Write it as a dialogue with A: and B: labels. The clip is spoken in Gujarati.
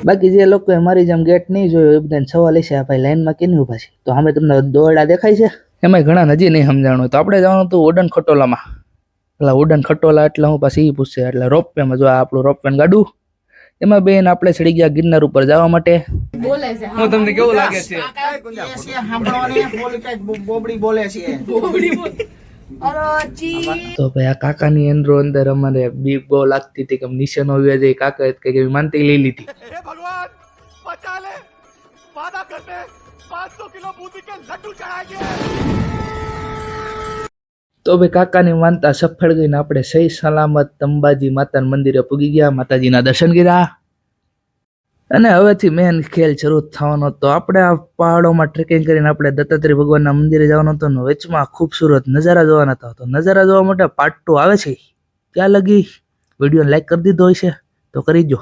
A: બાકી જે લોકો મારી જેમ ગેટ નહીં જોયો એ બધાને સવાલ છે, આ ભાઈ લાઈનમાં કેની ઊભા છે? તો અમે તમને દોરડા દેખાય છે, એમાં ઘણા હજી નહીં સમજાણું. તો આપણે જવાનું હતું ઉડન ખટોલામાં. એટલે ઉડન ખટોલા એટલે હું પાછી એ પૂછશે એટલે રોપવેમાં. જો આપણું રોપવેન ગાડું, એમાં બેન આપણે ચડી ગયા ગિરનાર ઉપર જવા માટે. બોલે છે હું તમને કેવું લાગે છે? બોબડી બોલે છે. તો ભાઈ આ કાકાની એન્ડ્રો અંદર અમારે બીક બહુ લાગતી હતી કે નિશાનો આવ્યા જાય. કાકા કઈ માનતી લઈ લીધી. ભગવાન બચા લે, વાદા કરતે 500 કિલો બૂંદી કે લડ્ડુ ચઢાएंगे. તો ભાઈ કાકાની માનતા સફળ ગઈને આપણે સહી સલામત અંબાજી માતાના મંદિરે પૂગી ગયા, માતાજીના દર્શન કર્યા. અને હવેથી મેન ખેલ શરૂ થવાનો. તો આપણે આ પહાડોમાં ટ્રેકિંગ કરીને આપણે દત્તાત્રેય ભગવાનના મંદિરે જવાનો હતો. વચમાં ખૂબસૂરત નજારા જોવાના હતા. તો નજારા જોવા માટે પાર્ટ 2 આવે છે. ત્યાં લગી વિડીયોને લાઈક કરી દીધો હોય છે તો કરી દો.